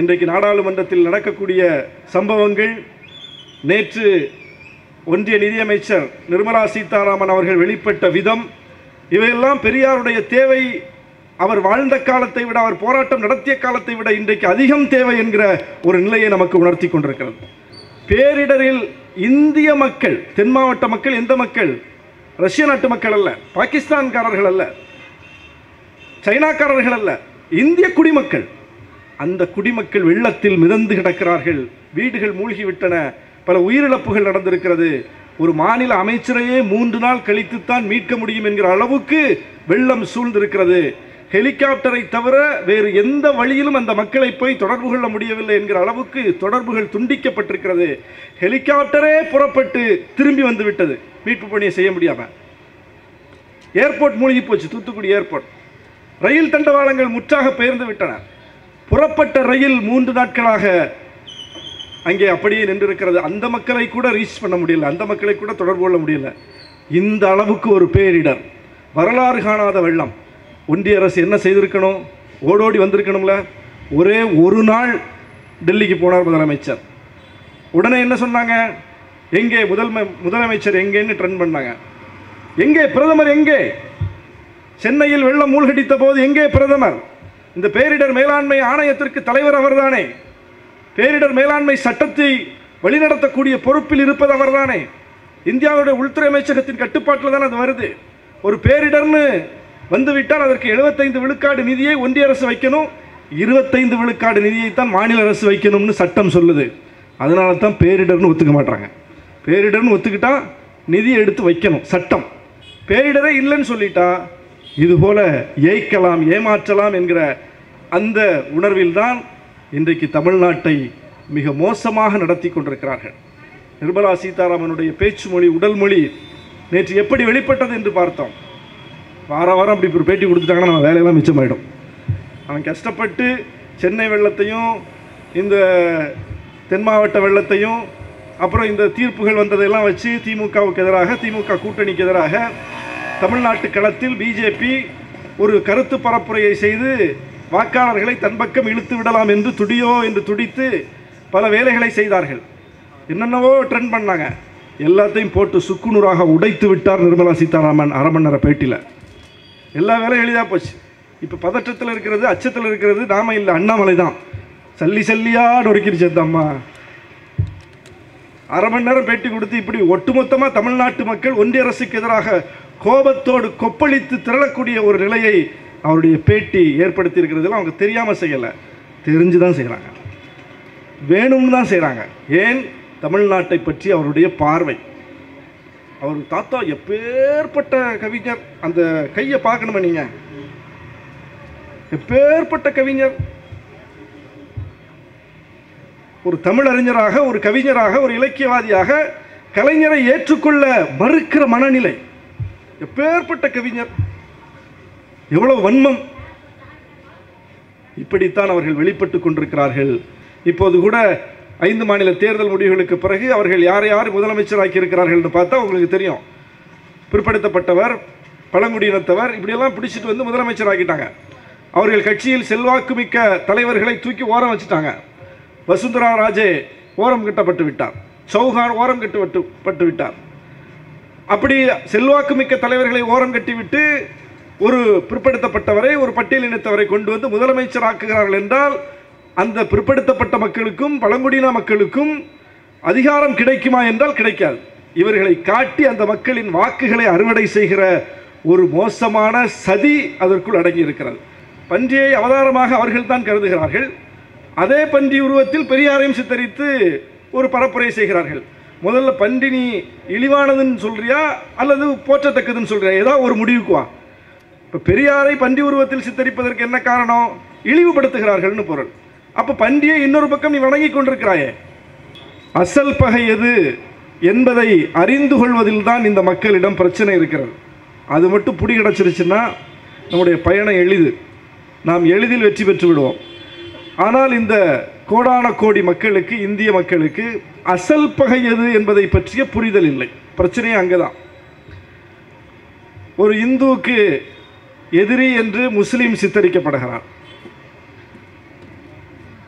இன்றைக்கு நாடாளுமன்றத்தில் நடக்கக்கூடிய சம்பவங்கள், நேற்று ஒன்றிய நிதியமைச்சர் நிர்மலா சீதாராமன் அவர்கள் வெளிப்பட்ட விதம், இவையெல்லாம் பெரியாருடைய தேவை அவர் வாழ்ந்த காலத்தை விட, அவர் போராட்டம் நடத்திய காலத்தை விட இன்றைக்கு அதிகம் தேவை என்கிற ஒரு நிலையை நமக்கு உணர்த்தி கொண்டிருக்கிறது. பேரிடரில் இந்திய மக்கள், தென் மாவட்ட மக்கள், எந்த மக்கள்? ரஷ்ய நாட்டு மக்கள் அல்ல, பாகிஸ்தான்காரர்கள் அல்ல, சைனாக்காரர்கள் அல்ல, இந்திய குடிமக்கள். அந்த குடிமக்கள் வெள்ளத்தில் மிதந்து கிடக்கிறார்கள். வீடுகள் மூழ்கிவிட்டன, பல உயிரிழப்புகள் நடந்திருக்கிறது. ஒரு மாநில அமைச்சரையே 3 நாள் கழித்துத்தான் மீட்க முடியும் என்கிற அளவுக்கு வெள்ளம் சூழ்ந்திருக்கிறது. ஹெலிகாப்டரை தவிர வேறு எந்த வழியிலும் அந்த மக்களை போய் தொடர்பு கொள்ள முடியவில்லை என்கிற அளவுக்கு தொடர்புகள் துண்டிக்கப்பட்டிருக்கிறது. ஹெலிகாப்டரே புறப்பட்டு திரும்பி வந்து விட்டது, மீட்பு பணியை செய்ய முடியாம. ஏர்போர்ட் மூழ்கி போச்சு, தூத்துக்குடி ஏர்போர்ட். ரயில் தண்டவாளங்கள் முற்றாக பெயர்ந்து விட்டன. புறப்பட்ட ரயில் 3 நாட்களாக அங்கே அப்படியே நின்றிருக்கிறது. அந்த மக்களை கூட ரீச் பண்ண முடியல, அந்த மக்களை கூட தொடர்பு கொள்ள முடியல. இந்த அளவுக்கு ஒரு பேரிடர், வரலாறு காணாத வெள்ளம். ஒன்றிய அரசு என்ன செய்திருக்கணும்? ஓடோடி வந்திருக்கணும்ல. ஒரே ஒரு நாள் டெல்லிக்கு போனார் முதலமைச்சர். உடனே என்ன சொன்னாங்க? எங்கே முதலமைச்சர் எங்கேன்னு ட்ரெண்ட் பண்ணாங்க. எங்கே பிரதமர்? எங்கே? சென்னையில் வெள்ளம் மூழ்கடித்த போது எங்கே பிரதமர்? இந்த பேரிடர் மேலாண்மை ஆணையத்திற்கு தலைவர் அவர்தானே. பேரிடர் மேலாண்மை சட்டத்தை வழிநடத்தக்கூடிய பொறுப்பில் இருப்பது அவர்தானே. இந்தியாவுடைய உள்துறை அமைச்சகத்தின் கட்டுப்பாட்டில் தான் அது வருது. ஒரு பேரிடர்னு வந்துவிட்டால் அதற்கு 75 விழுக்காடு நிதியை ஒன்றிய அரசு வைக்கணும், 25 விழுக்காடு நிதியைத்தான் மாநில அரசு வைக்கணும்னு சட்டம் சொல்லுது. அதனால தான் பேரிடர்னு ஒத்துக்க மாட்டாங்க. பேரிடர்னு ஒத்துக்கிட்டா நிதியை எடுத்து வைக்கணும் சட்டம். பேரிடரே இல்லைன்னு சொல்லிட்டா இதுபோல ஏய்க்கலாம், ஏமாற்றலாம் என்கிற அந்த உணர்வில் தான் இன்றைக்கு தமிழ்நாட்டை மிக மோசமாக நடத்தி கொண்டிருக்கிறார்கள். நிர்மலா சீதாராமனுடைய பேச்சு மொழி, உடல் மொழி நேற்று எப்படி வெளிப்பட்டது என்று பார்த்தோம். வாரம் அப்படி ஒரு பேட்டி கொடுத்துட்டாங்கன்னா நம்ம வேலையெல்லாம் மிச்சமாயிடும். அவன் கஷ்டப்பட்டு சென்னை வெள்ளத்தையும் இந்த தென் மாவட்ட வெள்ளத்தையும் அப்புறம் இந்த தீர்ப்புகள் வந்ததையெல்லாம் வச்சு திமுகவுக்கு எதிராக, திமுக கூட்டணிக்கு எதிராக தமிழ்நாட்டு களத்தில் பிஜேபி ஒரு கருத்து பரப்புரையை செய்து வாக்காளர்களை தன் பக்கம் இழுத்து விடலாம் என்று துடித்து பல வேலைகளை செய்தார்கள். என்னென்னவோ ட்ரெண்ட் பண்ணாங்க. எல்லாத்தையும் போட்டு சுக்குநூறாக உடைத்து விட்டார் நிர்மலா சீதாராமன் அரை மணி நேர பேட்டியில். எல்லா வேலையும் எளிதாக போச்சு. இப்போ பதற்றத்தில் இருக்கிறது, அச்சத்தில் இருக்கிறது நாம இல்லை, அண்ணாமலை தான். சல்லியா நொறுக்கிடுச்சு அந்த அம்மா. அரை மணி நேரம் பேட்டி கொடுத்து இப்படி ஒட்டுமொத்தமாக தமிழ்நாட்டு மக்கள் ஒன்றிய அரசுக்கு எதிராக கோபத்தோடு கொப்பளித்து திரளக்கூடிய ஒரு நிலையை அவருடைய பேட்டி ஏற்படுத்தி இருக்கிறதுல அவங்க தெரியாமல் செய்யலை, தெரிஞ்சு தான் செய்கிறாங்க, வேணும்னு தான் செய்கிறாங்க. ஏன்? தமிழ்நாட்டை பற்றி அவருடைய பார்வை. அவர் தாத்தா எப்பேற்பட்ட கவிஞர், அந்த கையை பார்க்கணுமா நீங்கள்? எப்பேற்பட்ட கவிஞர், ஒரு தமிழறிஞராக, ஒரு கவிஞராக, ஒரு இலக்கியவாதியாக கலைஞரை ஏற்றுக்கொள்ள மறுக்கிற மனநிலை. எப்பேற்பட்ட கவிஞர், எவ்வளவு வன்மம். இப்படித்தான் அவர்கள் வெளிப்பட்டு கொண்டிருக்கிறார்கள். இப்போது கூட 5 மாநில தேர்தல் முடிவுகளுக்கு பிறகு அவர்கள் யார் முதலமைச்சராக்கி இருக்கிறார்கள் என்று பார்த்தா உங்களுக்கு தெரியும். பிற்படுத்தப்பட்டவர், பழங்குடியினத்தவர், இப்படியெல்லாம் பிடிச்சிட்டு வந்து முதலமைச்சராக்கிட்டாங்க. அவர்கள் கட்சியில் செல்வாக்கு மிக்க தலைவர்களை தூக்கி ஓரம் வச்சுட்டாங்க. வசுந்தரா ராஜே ஓரம் கட்டப்பட்டு விட்டார், சௌஹான் ஓரம் கட்டப்பட்டு விட்டார். அப்படி செல்வாக்கு மிக்க தலைவர்களை ஓரம் கட்டிவிட்டு ஒரு பிற்படுத்தப்பட்டவரை, ஒரு பட்டியலினத்தவரை கொண்டு வந்து முதலமைச்சராக்குகிறார்கள் என்றால் அந்த பிற்படுத்தப்பட்ட மக்களுக்கும் பழங்குடியின மக்களுக்கும் அதிகாரம் கிடைக்குமா என்றால் கிடைக்காது. இவர்களை காட்டி அந்த மக்களின் வாக்குகளை அறுவடை செய்கிற ஒரு மோசமான சதி அதற்குள் அடங்கி இருக்கிறது. பன்றியை அவதாரமாக அவர்கள் தான் கருதுகிறார்கள். அதே பன்றி உருவத்தில் பெரியாரையும் சித்தரித்து ஒரு பரப்புரை செய்கிறார்கள். முதல்ல பன்றி நீ இழிவானதுன்னு சொல்றியா அல்லது போற்றத்தக்கதுன்னு சொல்றியா? ஏதாவது ஒரு முடிவுக்கு வா. இப்போ பெரியாரை பன்றி உருவத்தில் சித்தரிப்பதற்கு என்ன காரணம்? இழிவுபடுத்துகிறார்கள்னு பொருள். அப்போ பன்றியை இன்னொரு பக்கம் நீ வணங்கி கொண்டிருக்கிறாயே. அசல் பகை எது என்பதை அறிந்து கொள்வதில் தான் இந்த மக்களிடம் பிரச்சனை இருக்கிறது. அது மட்டும் புடி கிடச்சிருச்சுன்னா நம்முடைய பயணம் எளிது, நாம் எளிதில் வெற்றி பெற்று விடுவோம். ஆனால் இந்த கோடான கோடி மக்களுக்கு, இந்திய மக்களுக்கு அசல் பகை எது என்பதை பற்றிய புரிதல் இல்லை. பிரச்சனையே அங்கேதான். ஒரு இந்துவுக்கு எதிரி என்று முஸ்லீம் சித்தரிக்கப்படுகிறார்.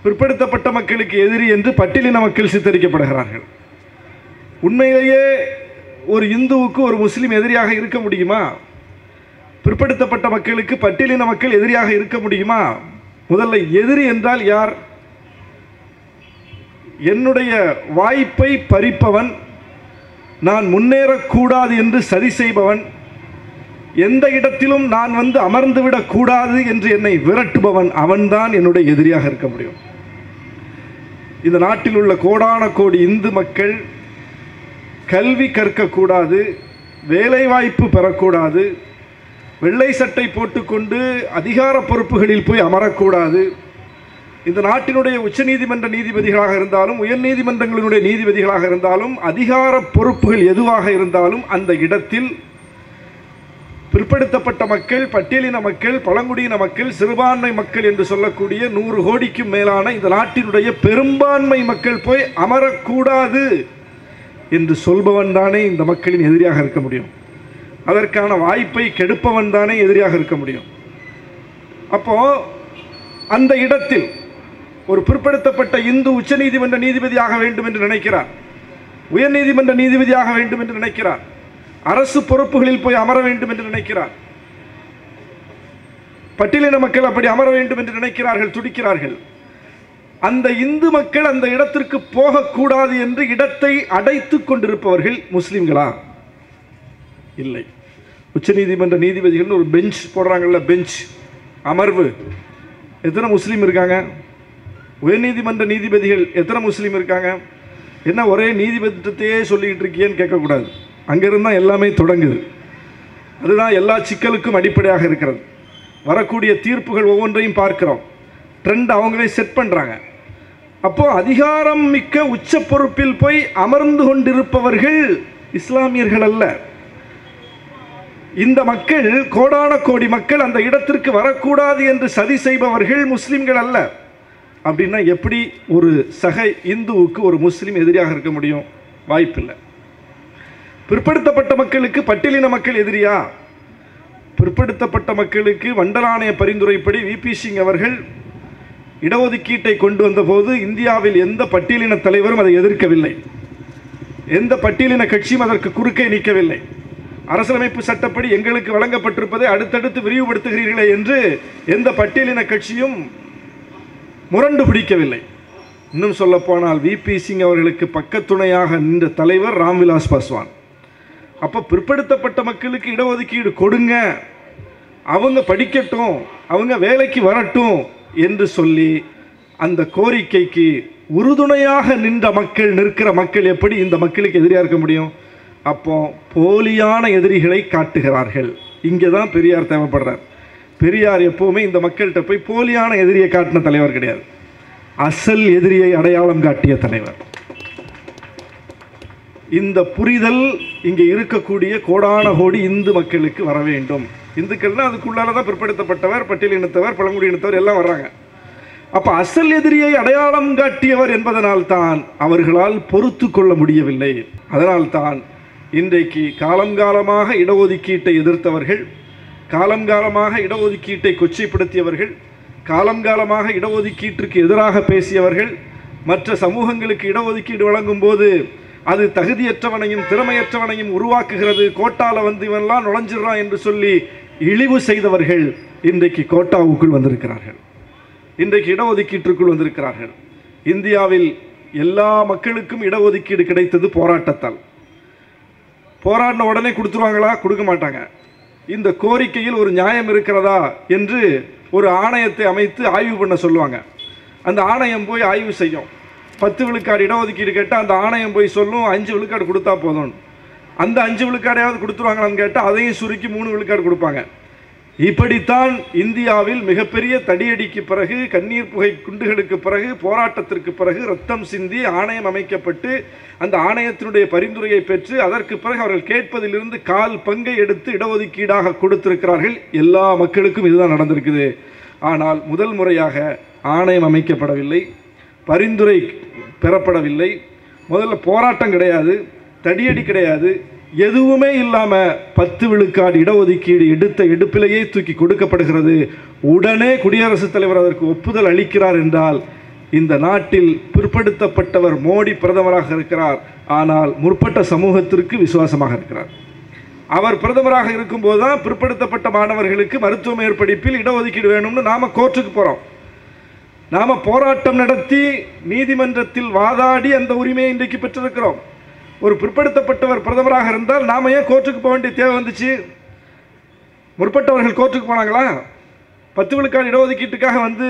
பிற்படுத்தப்பட்ட மக்களுக்கு எதிரி என்று பட்டியலின மக்கள் சித்தரிக்கப்படுகிறார்கள். உண்மையிலேயே ஒரு இந்துவுக்கு ஒரு முஸ்லீம் எதிரியாக இருக்க முடியுமா? பிற்படுத்தப்பட்ட மக்களுக்கு பட்டியலின மக்கள் எதிரியாக இருக்க முடியுமா? முதல்ல எதிரி என்றால் யார்? என்னுடைய வாய்ப்பை பறிப்பவன், நான் முன்னேறக்கூடாது என்று சதி செய்பவன், எந்த இடத்திலும் நான் வந்து அமர்ந்துவிடக் கூடாது என்று என்னை விரட்டுபவன், அவன்தான் என்னுடைய எதிரியாக இருக்க முடியும். இந்த நாட்டில் உள்ள கோடான கோடி இந்து மக்கள் கல்வி கற்கக்கூடாது, வேலைவாய்ப்பு பெறக்கூடாது, வெள்ளை சட்டை போட்டுக்கொண்டு அதிகார பொறுப்புகளில் போய் அமரக்கூடாது. இந்த நாட்டினுடைய உச்சநீதிமன்ற நீதிபதிகளாக இருந்தாலும் உயர்நீதிமன்றங்களினுடைய நீதிபதிகளாக இருந்தாலும் அதிகார பொறுப்புகள் எதுவாக இருந்தாலும் அந்த இடத்தில் பிற்படுத்தப்பட்ட மக்கள், பட்டியலின மக்கள், பழங்குடியின மக்கள், சிறுபான்மை மக்கள் என்று சொல்லக்கூடிய 100 கோடிக்கும் மேலான இந்த நாட்டினுடைய பெரும்பான்மை மக்கள் போய் அமரக்கூடாது என்று சொல்பவன் தானே இந்த மக்களின் எதிரியாக இருக்க முடியும். அதற்கான வாய்ப்பை கெடுப்பவன் தானே எதிரியாக இருக்க முடியும். அப்போ அந்த இடத்தில் ஒரு பிற்படுத்தப்பட்ட இந்து உச்சநீதிமன்ற நீதிபதியாக வேண்டும் என்று நினைக்கிறார், உயர்நீதிமன்ற நீதிபதியாக வேண்டும் என்று நினைக்கிறார், அரசு பொறுப்புகளில் போய் அமர வேண்டும் என்று நினைக்கிறார். பட்டியலின மக்கள் அப்படி அமர வேண்டும் என்று நினைக்கிறார்கள், துடிக்கிறார்கள். அந்த இந்து மக்கள் அந்த இடத்திற்கு போகக்கூடாது என்று இடத்தை அடைத்துக் கொண்டிருப்பவர்கள் முஸ்லிம்களா? இல்லை. உச்சநீதிமன்ற நீதிபதிகள் ஒரு பெஞ்ச் போடுறாங்கல்ல, பெஞ்ச் அமர்வு, எத்தனை முஸ்லீம் இருக்காங்க? உயர்நீதிமன்ற நீதிபதிகள் எத்தனை முஸ்லீம் இருக்காங்க? என்ன ஒரே நீதிபதியத்தையே சொல்லிக்கிட்டு இருக்கியேன்னு கேட்கக்கூடாது. அங்கிருந்து தான் எல்லாமே தொடங்குது. அதுதான் எல்லா சிக்கலுக்கும் அடிப்படையாக இருக்கிறது. வரக்கூடிய தீர்ப்புகள் ஒவ்வொன்றையும் பார்க்கிறோம், ட்ரெண்ட் அவங்களே செட் பண்ணுறாங்க. அப்போ அதிகாரம் மிக்க உச்ச பொறுப்பில் போய் அமர்ந்து கொண்டிருப்பவர்கள் இஸ்லாமியர்கள் அல்ல. இந்த மக்கள், கோடான கோடி மக்கள் அந்த இடத்திற்கு வரக்கூடாது என்று சதி செய்பவர்கள் முஸ்லிம்கள் அல்ல. அப்படின்னா எப்படி ஒரு சக இந்துவுக்கு ஒரு முஸ்லீம் எதிரியாக இருக்க முடியும்? வாய்ப்பில்லை. பிற்படுத்தப்பட்ட மக்களுக்கு பட்டியலின மக்கள் எதிரியா? பிற்படுத்தப்பட்ட மக்களுக்கு மண்டல ஆணைய பரிந்துரைப்படி விபி சிங் அவர்கள் இடஒதுக்கீட்டை கொண்டு வந்தபோது இந்தியாவில் எந்த பட்டியலின தலைவரும் அதை எதிர்க்கவில்லை, எந்த பட்டியலின கட்சியும் அதற்கு குறுக்கே நிற்கவில்லை. அரசியலமைப்பு சட்டப்படி எங்களுக்கு வழங்கப்பட்டிருப்பதை அடுத்தடுத்து விரிவுபடுத்துகிறீர்களே என்று எந்த பட்டியலின கட்சியும் முரண்டு பிடிக்கவில்லை. இன்னும் சொல்ல போனால் விபி சிங் அவர்களுக்கு பக்கத்துணையாக நின்ற தலைவர் ராம்விலாஸ் பாஸ்வான். அப்போ பிற்படுத்தப்பட்ட மக்களுக்கு இடஒதுக்கீடு கொடுங்க, அவங்க படிக்கட்டும், அவங்க வேலைக்கு வரட்டும் என்று சொல்லி அந்த கோரிக்கைக்கு உறுதுணையாக நின்ற மக்கள், நிற்கிற மக்கள் எப்படி இந்த மக்களுக்கு எதிரியாக இருக்க முடியும்? அப்போ போலியான எதிரிகளை காட்டுகிறார்கள். இங்கே தான் பெரியார் தேவைப்படுறார். பெரியார் எப்போவுமே இந்த மக்கள்கிட்ட போய் போலியான எதிரியை காட்டின தலைவர் கிடையாது, அசல் எதிரியை அடையாளம் காட்டிய தலைவர். இந்த புரிதல் இங்கே இருக்கக்கூடிய கோடான கோடி இந்து மக்களுக்கு வர வேண்டும். இந்துக்கள்னா அதுக்குள்ளால தான் பிற்படுத்தப்பட்டவர், பட்டியலினத்தவர், பழங்குடியினத்தவர் எல்லாம் வர்றாங்க. அப்போ அசல் எதிரியை அடையாளம் காட்டியவர் என்பதனால்தான் அவர்களால் பொறுத்து கொள்ள முடியவில்லை. அதனால்தான் இன்றைக்கு காலங்காலமாக இடஒதுக்கீட்டை எதிர்த்தவர்கள், காலங்காலமாக இடஒதுக்கீட்டை கொச்சைப்படுத்தியவர்கள், காலங்காலமாக இடஒதுக்கீட்டிற்கு எதிராக பேசியவர்கள், மற்ற சமூகங்களுக்கு இடஒதுக்கீடு வழங்கும் போது அது தகுதியற்றவனையும் திறமையற்றவனையும் உருவாக்குகிறது, கோட்டால வந்து இவன்லாம் நுழைஞ்சிடறான் என்று சொல்லி இழிவு செய்தவர்கள் இன்றைக்கு கோட்டாவுக்குள் வந்திருக்கிறார்கள், இன்றைக்கு இடஒதுக்கீட்டிற்குள் வந்திருக்கிறார்கள். இந்தியாவில் எல்லா மக்களுக்கும் இடஒதுக்கீடு கிடைத்தது போராட்டத்தால். போராடின உடனே கொடுத்துருவாங்களா? கொடுக்க மாட்டாங்க. இந்த கோரிக்கையில் ஒரு நியாயம் இருக்கிறதா என்று ஒரு ஆணையத்தை அமைத்து ஆய்வு பண்ண சொல்லுவாங்க. அந்த ஆணையம் போய் ஆய்வு செய்யும். 10 விழுக்காடு இடஒதுக்கீடு கேட்டால் அந்த ஆணையம் போய் சொல்லும் 5 விழுக்காடு கொடுத்தா போதும். அந்த 5 விழுக்காடையாவது கொடுத்துருவாங்களான்னு கேட்டால் அதையும் சுருக்கி 3 விழுக்காடு கொடுப்பாங்க. இப்படித்தான் இந்தியாவில் மிகப்பெரிய தடியடிக்கு பிறகு, கண்ணீர் புகை குண்டுகளுக்கு பிறகு, போராட்டத்திற்கு பிறகு ரத்தம் சிந்தி ஆணையம் அமைக்கப்பட்டு அந்த ஆணையத்தினுடைய பரிந்துரையை பெற்று அதற்கு பிறகு அவர்கள் கேட்பதிலிருந்து 1/4 பங்கை எடுத்து இடஒதுக்கீடாக கொடுத்திருக்கிறார்கள். எல்லா மக்களுக்கும் இதுதான் நடந்திருக்குது. ஆனால் முதல் முறையாக ஆணையம் அமைக்கப்படவில்லை, பரிந்துரை பெறப்படவில்லை, முதல்ல போராட்டம் கிடையாது, தடியடி கிடையாது, எதுவுமே இல்லாமல் 10 விழுக்காடு இடஒதுக்கீடு எடுத்த எடுப்பிலேயே தூக்கி கொடுக்கப்படுகிறது. உடனே குடியரசுத் தலைவர் அதற்கு ஒப்புதல் அளிக்கிறார் என்றால் இந்த நாட்டில் பிற்படுத்தப்பட்டவர் மோடி பிரதமராக இருக்கிறார், ஆனால் முற்பட்ட சமூகத்திற்கு விசுவாசமாக இருக்கிறார். அவர் பிரதமராக இருக்கும்போது தான் பிற்படுத்தப்பட்ட மாணவர்களுக்கு மருத்துவ மேற்படிப்பில் இடஒதுக்கீடு வேணும்னு நாம் கோர்ட்டுக்கு போகிறோம். நாம் போராட்டம் நடத்தி நீதிமன்றத்தில் வாதாடி அந்த உரிமையை இன்றைக்கு பெற்றிருக்கிறோம். ஒரு பிற்படுத்தப்பட்டவர் பிரதமராக இருந்தால் நாம் ஏன் கோர்ட்டுக்கு போக வேண்டிய தேவை வந்துச்சு? முற்பட்டவர்கள் கோர்ட்டுக்கு போனாங்களா? 10 விழுக்காடு இடஒதுக்கீட்டுக்காக வந்து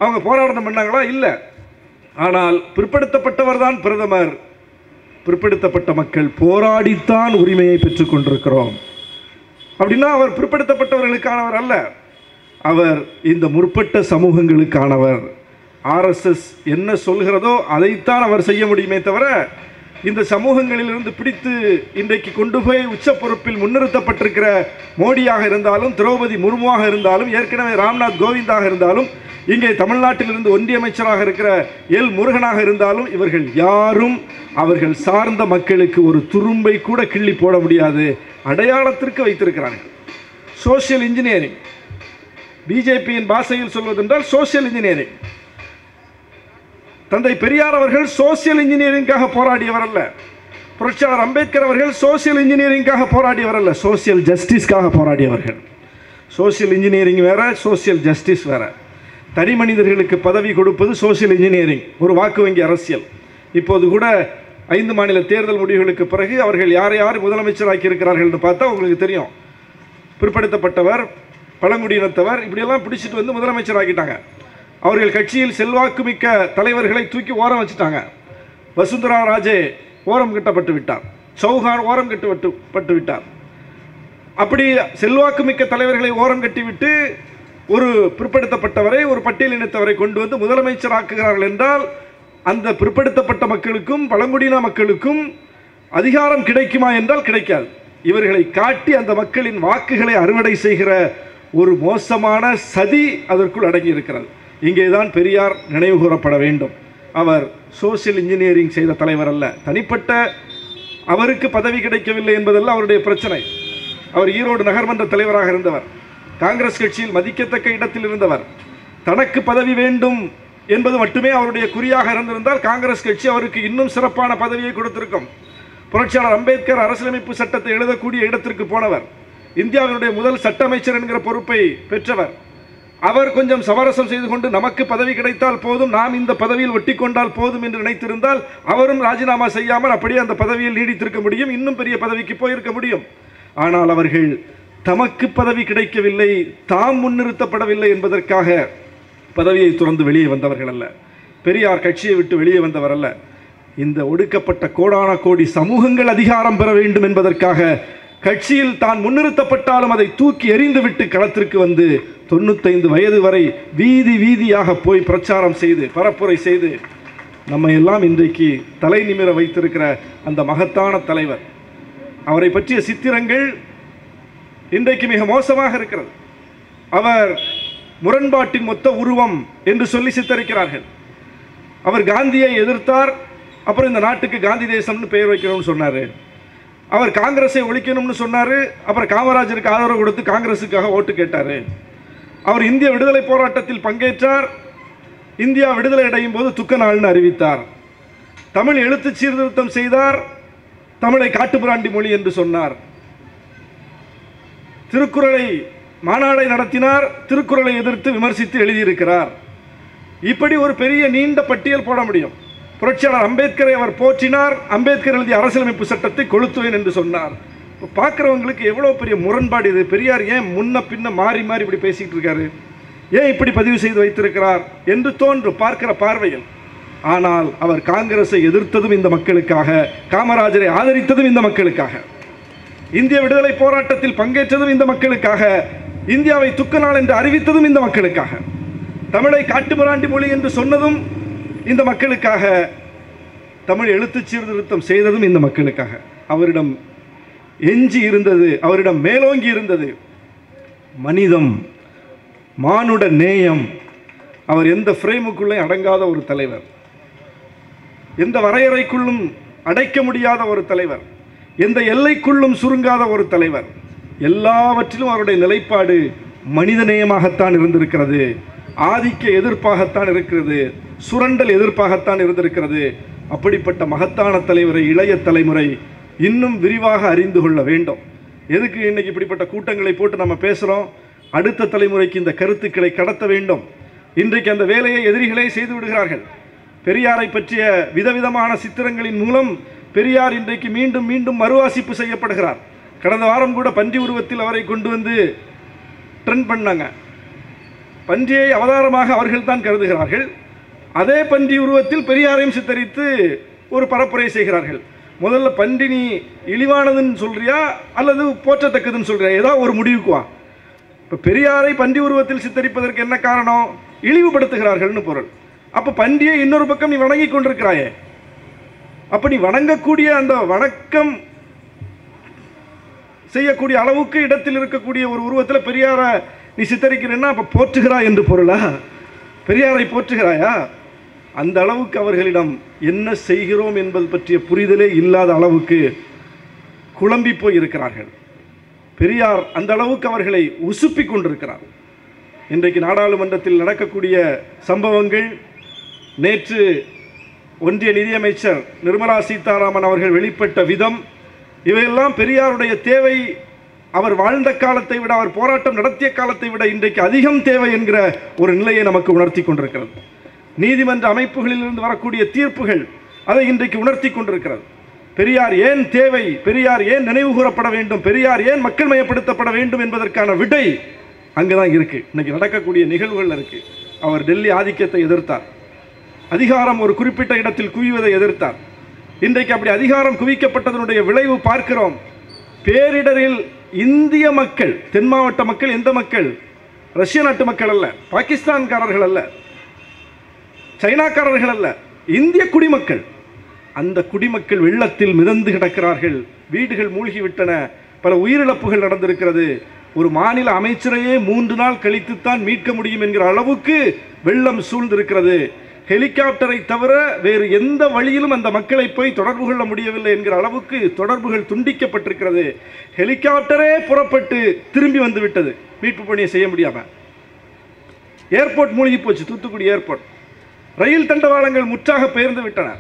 அவங்க போராட்டம் பண்ணாங்களா? இல்லை. ஆனால் பிற்படுத்தப்பட்டவர் தான் பிரதமர். பிற்படுத்தப்பட்ட மக்கள் போராடித்தான் உரிமையை பெற்றுக் கொண்டிருக்கிறோம். அப்படின்னா அவர் பிற்படுத்தப்பட்டவர்களுக்கானவர் அல்ல, அவர் இந்த முற்பட்ட சமூகங்களுக்கானவர். RSS என்ன சொல்கிறதோ அதைத்தான் அவர் செய்ய முடியுமே தவிர இந்த சமூகங்களிலிருந்து பிடித்து இன்றைக்கு கொண்டு போய் உச்ச பொறுப்பில் முன்னிறுத்தப்பட்டிருக்கிற மோடியாக இருந்தாலும், திரௌபதி முர்முவாக இருந்தாலும், ஏற்கனவே ராம்நாத் கோவிந்தாக இருந்தாலும், இங்கே தமிழ்நாட்டிலிருந்து ஒன்றிய அமைச்சராக இருக்கிற எல் முருகனாக இருந்தாலும், இவர்கள் யாரும் அவர்கள் சார்ந்த மக்களுக்கு ஒரு துரும்பை கூட கிள்ளி போட முடியாது அடையாளத்திற்கு வைத்திருக்கிறார்கள். சோசியல் இன்ஜினியரிங், பிஜேபியின் பாஷையில் சொல்வதென்றால் சோசியல் இன்ஜினியரிங். தந்தை பெரியார் அவர்கள் சோசியல் இன்ஜினியரிங்காக போராடியவர் அல்ல. புரட்சியாளர் அம்பேத்கர் அவர்கள் சோசியல் இன்ஜினியரிங்காக போராடியவர் அல்ல, சோசியல் ஜஸ்டிஸ்க்காக போராடியவர்கள். சோசியல் இன்ஜினியரிங் வேற, சோசியல் ஜஸ்டிஸ் வேற. தனி மனிதர்களுக்கு பதவி கொடுப்பது சோசியல் இன்ஜினியரிங், ஒரு வாக்கு வங்கி அரசியல். இப்போது கூட 5 மாநில தேர்தல் முடிவுகளுக்கு பிறகு அவர்கள் யாரை யார் முதலமைச்சராக்கி இருக்கிறார்கள் என்று பார்த்தா உங்களுக்கு தெரியும். பிற்படுத்தப்பட்டவர், பழங்குடியினத்தவர் இப்படியெல்லாம் பிடிச்சிட்டு வந்து முதலமைச்சராக்கிட்டாங்க. அவர்கள் கட்சியில் செல்வாக்கு மிக்க தலைவர்களை தூக்கி ஓரம் வச்சுட்டாங்க. வசுந்தரா ராஜே ஓரம் கட்டப்பட்டு விட்டார், சௌஹான் ஓரம் கட்டப்பட்டு விட்டார். அப்படி செல்வாக்கு மிக்க தலைவர்களை ஓரம் கட்டிவிட்டு ஒரு பிற்படுத்தப்பட்டவரை, ஒரு பட்டியலினத்தவரை கொண்டு வந்து முதலமைச்சராக்குகிறார்கள் என்றால் அந்த பிற்படுத்தப்பட்ட மக்களுக்கும் பழங்குடியின மக்களுக்கும் அதிகாரம் கிடைக்குமா என்றால் கிடைக்காது. இவர்களை காட்டி அந்த மக்களின் வாக்குகளை அறுவடை செய்கிற ஒரு மோசமான சதி அதற்குள் அடங்கி இருக்கிறது. இங்கேதான் பெரியார் நினைவு கூறப்பட வேண்டும். அவர் சோசியல் இன்ஜினியரிங் செய்த தலைவர் அல்ல. தனிப்பட்ட அவருக்கு பதவி கிடைக்கவில்லை என்பதல்ல அவருடைய பிரச்சனை. அவர் ஈரோடு நகர்மன்ற தலைவராக இருந்தவர், காங்கிரஸ் கட்சியில் மதிக்கத்தக்க இடத்தில் இருந்தவர். தனக்கு பதவி வேண்டும் என்பது மட்டுமே அவருடைய குறியாக இருந்திருந்தால் காங்கிரஸ் கட்சி அவருக்கு இன்னும் சிறப்பான பதவியை கொடுத்திருக்கும். புரட்சியாளர் அம்பேத்கர் அரசியலமைப்பு சட்டத்தை எழுதக்கூடிய இடத்திற்கு போனவர், இந்தியாவினுடைய முதல் சட்ட அமைச்சர் என்கிற பொறுப்பை பெற்றவர். அவர் கொஞ்சம் சமரசம் செய்து கொண்டு நமக்கு பதவி கிடைத்தால் போதும், நாம் இந்த பதவியில் ஒட்டி கொண்டால் போதும் என்று நினைத்திருந்தால் அவரும் ராஜினாமா செய்யாமல் அப்படியே அந்த பதவியில் நீடித்திருக்க முடியும், இன்னும் பெரிய பதவிக்கு போயிருக்க முடியும். ஆனால் அவர்கள் தமக்கு பதவி கிடைக்கவில்லை, தாம் முன்னிறுத்தப்படவில்லை என்பதற்காக பதவியை துறந்து வெளியே வந்தவர்கள் அல்ல. பெரியார் கட்சியை விட்டு வெளியே வந்தவர் அல்ல. இந்த ஒடுக்கப்பட்ட கோடான கோடி சமூகங்கள் அதிகாரம் பெற வேண்டும் என்பதற்காக கட்சியில் தான் முன்னிறுத்தப்பட்டாலும் அதை தூக்கி எறிந்துவிட்டு களத்திற்கு வந்து 95 வயது வரை வீதி வீதியாக போய் பிரச்சாரம் செய்து பரப்புரை செய்து நம்ம எல்லாம் இன்றைக்கு தலை நிமிர வைத்திருக்கிற அந்த மகத்தான தலைவர். அவரை பற்றிய சித்திரங்கள் இன்றைக்கு மிக மோசமாக இருக்கிறது. அவர் முரண்பாட்டின் மொத்த உருவம் என்று சொல்லி சித்தரிக்கிறார்கள். அவர் காந்தியை எதிர்த்தார், அப்புறம் இந்த நாட்டுக்கு காந்தி தேசம்னு பெயர் வைக்கணும்னு சொன்னார். அவர் காங்கிரஸை ஒழிக்கணும்னு சொன்னார், அப்புறம் காமராஜருக்கு ஆதரவு கொடுத்து காங்கிரஸுக்காக ஓட்டு கேட்டார். அவர் இந்திய விடுதலை போராட்டத்தில் பங்கேற்றார், இந்தியா விடுதலை அடையும் போது துக்க நாள்னு அறிவித்தார். தமிழ் எழுத்து சீர்திருத்தம் செய்தார், தமிழை காட்டுமிராண்டி மொழி என்று சொன்னார். திருக்குறளை மாநாடை நடத்தினார், திருக்குறளை எதிர்த்து விமர்சித்து எழுதியிருக்கிறார். இப்படி ஒரு பெரிய நீண்ட பட்டியல் போட முடியும். புரட்சியாளர் அம்பேத்கரை அவர் போற்றினார், அம்பேத்கர் எழுதிய அரசியலமைப்பு சட்டத்தை கொளுத்துவேன் என்று சொன்னார். இப்போ பார்க்குறவங்களுக்கு எவ்வளோ பெரிய முரண்பாடு இது. பெரியார் ஏன் முன்ன பின்ன மாறி மாறி இப்படி பேசிக்கிட்டு இருக்காரு, ஏன் இப்படி பதிவு செய்து வைத்திருக்கிறார் என்று தோன்றும் பார்க்கிற பார்வையில். ஆனால் அவர் காங்கிரஸை எதிர்த்ததும் இந்த மக்களுக்காக, காமராஜரை ஆதரித்ததும் இந்த மக்களுக்காக, இந்திய விடுதலை போராட்டத்தில் பங்கேற்றதும் இந்த மக்களுக்காக, இந்தியாவை துக்க நாள் என்று அறிவித்ததும் இந்த மக்களுக்காக, தமிழை காட்டுமிராண்டி மொழி என்று சொன்னதும் இந்த மக்களுக்காக, தமிழ் எழுத்து சீர்திருத்தம் செய்ததும் இந்த மக்களுக்காக. அவரிடம் எஞ்சி இருந்தது, அவரிடம் மேலோங்கி இருந்தது மனிதம், மானுட நேயம். அவர் எந்த ஃப்ரேமுக்குள்ளே அடங்காத ஒரு தலைவர், எந்த வரையறைக்குள்ளும் அடைக்க முடியாத ஒரு தலைவர், எந்த எல்லைக்குள்ளும் சுருங்காத ஒரு தலைவர். எல்லாவற்றிலும் அவருடைய நிலைப்பாடு மனிதநேயமாகத்தான் இருந்திருக்கிறது, ஆதிக்க எதிர்ப்பாகத்தான் இருக்கிறது, சுரண்டல் எதிர்ப்பாகத்தான் இருந்திருக்கிறது. அப்படிப்பட்ட மகத்தான தலைவரை இளைய தலைமுறை இன்னும் விரிவாக அறிந்து கொள்ள வேண்டும். எதுக்கு இன்னைக்கு இப்படிப்பட்ட கூட்டங்களை போட்டு நம்ம பேசுகிறோம்? அடுத்த தலைமுறைக்கு இந்த கருத்துக்களை கடத்த வேண்டும். இன்றைக்கு அந்த வேலையை எதிரிகளே செய்து விடுகிறார்கள். பெரியாரை பற்றிய விதவிதமான சித்திரங்களின் மூலம் பெரியார் இன்றைக்கு மீண்டும் மீண்டும் மறுவாசிப்பு செய்யப்படுகிறார். கடந்த வாரம் கூட பன்றி உருவத்தில் அவரை கொண்டு வந்து ட்ரெண்ட் பண்ணாங்க. பன்றியை அவதாரமாக அவர்கள் தான் கருதுகிறார்கள். அதே பன்றி உருவத்தில் பெரியாரையும் சித்தரித்து ஒரு பரப்புரை செய்கிறார்கள். முதல்ல பன்றி நீ இழிவானதுன்னு சொல்றியா அல்லது போற்றத்தக்கதுன்னு சொல்றியா? ஏதாவது ஒரு முடிவுக்குவா. இப்போ பெரியாரை பன்றி உருவத்தில் சித்தரிப்பதற்கு என்ன காரணம்? இழிவுபடுத்துகிறார்கள்னு பொருள். அப்போ பன்றியை இன்னொரு பக்கம் நீ வணங்கி கொண்டிருக்கிறாயே, அப்போ நீ வணங்கக்கூடிய அந்த வணக்கம் செய்யக்கூடிய அளவுக்கு இடத்தில் இருக்கக்கூடிய ஒரு உருவத்தில் பெரியாரை நீ சித்தரிக்கிறேன்னா அப்போ போற்றுகிறாய் என்று பொருளா? பெரியாரை போற்றுகிறாயா? அந்த அளவுக்கு அவர்களிடம் என்ன செய்கிறோம் என்பது பற்றிய புரிதலே இல்லாத அளவுக்கு குழம்பி போய் இருக்கிறார்கள். பெரியார் அந்த அளவுக்கு அவர்களை உசுப்பி கொண்டிருக்கிறார். இன்றைக்கு நாடாளுமன்றத்தில் நடக்கக்கூடிய சம்பவங்கள், நேற்று ஒன்றிய நிதியமைச்சர் நிர்மலா சீதாராமன் அவர்கள் வெளிப்பட்ட விதம், இவையெல்லாம் பெரியாருடைய தேவை அவர் வாழ்ந்த காலத்தை விட, அவர் போராட்டம் நடத்திய காலத்தை விட இன்றைக்கு அதிகம் தேவை என்கிற ஒரு நிலையை நமக்கு உணர்த்தி கொண்டிருக்கிறது. நீதிமன்ற அமைப்புகளிலிருந்து வரக்கூடிய தீர்ப்புகள் அதை இன்றைக்கு உணர்த்தி கொண்டிருக்கிறது. பெரியார் ஏன் தேவை, பெரியார் ஏன் நினைவு கூறப்பட வேண்டும், பெரியார் ஏன் மக்கள் மயப்படுத்தப்பட வேண்டும் என்பதற்கான விடை அங்கேதான் இருக்கு. இன்னைக்கு நடக்கக்கூடிய நிகழ்வுகள் இருக்கு. அவர் டெல்லி ஆதிக்கத்தை எதிர்த்தார். அதிகாரம் ஒரு குறிப்பிட்ட இடத்தில் குவிவதை எதிர்த்தார். இன்றைக்கு அப்படி அதிகாரம் குவிக்கப்பட்டதனுடைய விளைவு பார்க்கிறோம். பேரிடரில் இந்திய மக்கள், தென் மாவட்ட மக்கள், எந்த மக்கள்? ரஷ்ய நாட்டு மக்கள் அல்ல, பாகிஸ்தான்காரர்கள் அல்ல, சைனாக்காரர்கள் அல்ல, இந்திய குடிமக்கள். அந்த குடிமக்கள் வெள்ளத்தில் மிதந்து கிடக்கிறார்கள். வீடுகள் மூழ்கிவிட்டன. பல உயிரிழப்புகள் நடந்திருக்கிறது. ஒரு மாநில அமைச்சரையே 3 நாள் கழித்துத்தான் மீட்க முடியும் என்கிற அளவுக்கு வெள்ளம் சூழ்ந்திருக்கிறது. ஹெலிகாப்டரை தவிர வேறு எந்த வழியிலும் அந்த மக்களை போய் தொடர்பு கொள்ள முடியவில்லை என்கிற அளவுக்கு தொடர்புகள் துண்டிக்கப்பட்டிருக்கிறது. ஹெலிகாப்டரே புறப்பட்டு திரும்பி வந்து விட்டது மீட்பு பணியை செய்ய முடியாமல். ஏர்போர்ட் மூழ்கி போச்சு, தூத்துக்குடி ஏர்போர்ட். ரயில் தண்டவாளங்கள் முற்றாக பெயர்ந்து விட்டன.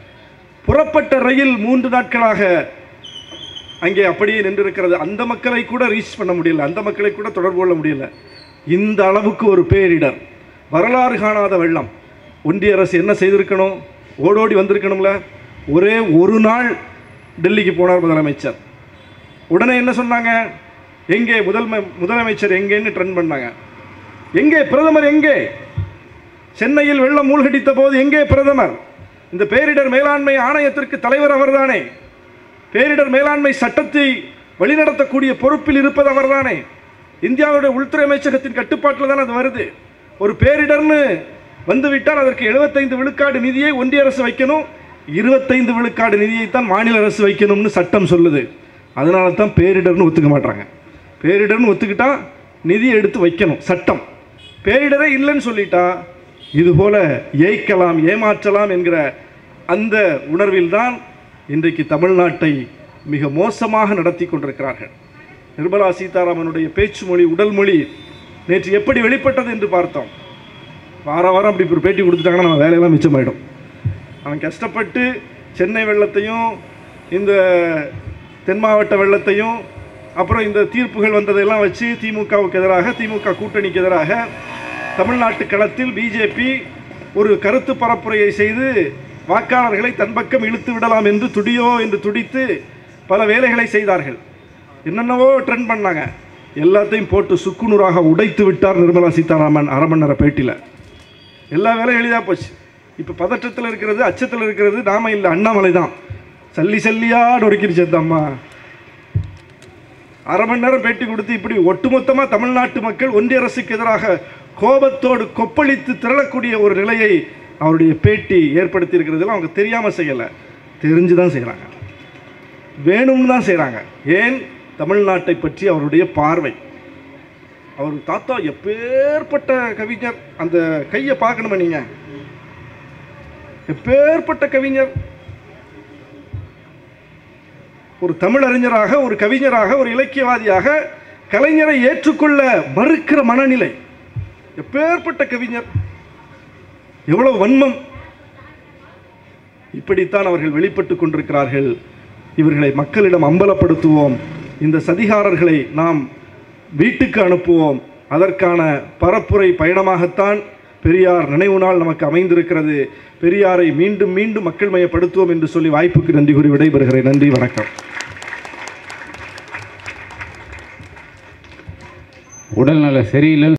புறப்பட்ட ரயில் 3 நாட்களாக அங்கே அப்படியே நின்றிருக்கிறது. அந்த மக்களை கூட ரீச் பண்ண முடியல, அந்த மக்களை கூட தொடர்பு கொள்ள முடியல. இந்த அளவுக்கு ஒரு பேரிடர், வரலாறு காணாத வெள்ளம். ஒன்றிய அரசு என்ன செய்திருக்கணும்? ஓடோடி வந்திருக்கணும்ல. ஒரே ஒரு நாள் டெல்லிக்கு போனார் முதலமைச்சர். உடனே என்ன சொன்னாங்க? எங்கே முதலமைச்சர் எங்கேன்னு ட்ரெண்ட் பண்ணாங்க. எங்கே பிரதமர்? எங்கே? சென்னையில் வெள்ளம் மூழ்கடித்த போது எங்கே பிரதமர்? இந்த பேரிடர் மேலாண்மை ஆணையத்திற்கு தலைவர் அவர்தானே. பேரிடர் மேலாண்மை சட்டத்தை வழிநடத்தக்கூடிய பொறுப்பில் இருப்பது அவர்தானே. இந்தியாவுடைய உள்துறை அமைச்சகத்தின் கட்டுப்பாட்டில் தான் அது வருது. ஒரு பேரிடர்னு வந்துவிட்டால் அதற்கு 75 விழுக்காடு நிதியை ஒன்றிய அரசு வைக்கணும், 25 விழுக்காடு நிதியைத்தான் மாநில அரசு வைக்கணும்னு சட்டம் சொல்லுது. அதனால தான் பேரிடர்னு ஒத்துக்க மாட்டாங்க. பேரிடர்னு ஒத்துக்கிட்டா நிதியை எடுத்து வைக்கணும் சட்டம். பேரிடரே இல்லைன்னு சொல்லிட்டா இதுபோல ஏய்க்கலாம், ஏமாற்றலாம் என்கிற அந்த உணர்வில்தான் இன்றைக்கு தமிழ்நாட்டை மிக மோசமாக நடத்தி கொண்டிருக்கிறார்கள். நிர்மலா சீதாராமனுடைய பேச்சு மொழி, உடல் மொழி நேற்று எப்படி வெளிப்பட்டது என்று பார்த்தோம். வாரம் அப்படி ஒரு பேட்டி கொடுத்துட்டாங்கன்னா நம்ம வேலையெல்லாம் மிச்சமாயிடும். அவன் கஷ்டப்பட்டு சென்னை வெள்ளத்தையும் இந்த தென் மாவட்ட வெள்ளத்தையும் அப்புறம் இந்த தீர்ப்புகள் வந்ததெல்லாம் வச்சு திமுகவுக்கு எதிராக, திமுக கூட்டணிக்கு எதிராக தமிழ்நாட்டு களத்தில் பிஜேபி ஒரு கருத்து பரப்புரையை செய்து வாக்காளர்களை தன் பக்கம் இழுத்து விடலாம் என்று துடித்து பல வேலைகளை செய்தார்கள். என்னென்னவோ ட்ரெண்ட் பண்ணாங்க. எல்லாத்தையும் போட்டு சுக்குநூறாக உடைத்து விட்டார் நிர்மலா சீதாராமன் அரை மணி நேர பேட்டியில். எல்லா வேலையும் எளிதாக போச்சு. இப்போ பதற்றத்தில் இருக்கிறது, அச்சத்தில் இருக்கிறது நாம இல்லை, அண்ணாமலை தான். சல்லியாக நொறுக்கிடுச்சு அம்மா. அரை மணி நேரம் பேட்டி கொடுத்து இப்படி ஒட்டுமொத்தமாக தமிழ்நாட்டு மக்கள் ஒன்றிய அரசுக்கு எதிராக கோபத்தோடு கொப்பளித்து திரளக்கூடிய ஒரு நிலையை அவருடைய பேட்டி ஏற்படுத்தி இருக்கிறதுல அவங்க தெரியாமல் செய்யலை, தெரிஞ்சு தான் செய்கிறாங்க, வேணும்னு தான் செய்கிறாங்க. ஏன்? தமிழ்நாட்டை பற்றி அவருடைய பார்வை. அவர் தாத்தா எப்பேற்பட்ட கவிஞர், அந்த கையை பார்க்கணுமா நீங்கள்? எப்பேற்பட்ட கவிஞர், ஒரு தமிழறிஞராக, ஒரு கவிஞராக, ஒரு இலக்கியவாதியாக கலைஞரை ஏற்றுக்கொள்ள மறுக்கிற மனநிலை. எப்பேற்பட்ட கவிஞர், எவ்வளவு வன்மம், இப்படித்தான் அவர்கள் வெளிப்பட்டு கொண்டிருக்கிறார்கள். இவர்களை மக்களிடம் அம்பலப்படுத்துவோம். இந்த சதிகாரர்களை நாம் வீட்டுக்கு அனுப்புவோம். அதற்கான பரப்புரை பயணமாகத்தான் பெரியார் நினைவு நாள் நமக்கு அமைந்திருக்கிறது. பெரியாரை மீண்டும் மீண்டும் மக்கள் மயப்படுத்துவோம் என்று சொல்லி வாய்ப்புக்கு நன்றி கூறி விடைபெறுகிறேன். நன்றி, வணக்கம். உடல்நல சரியில்லை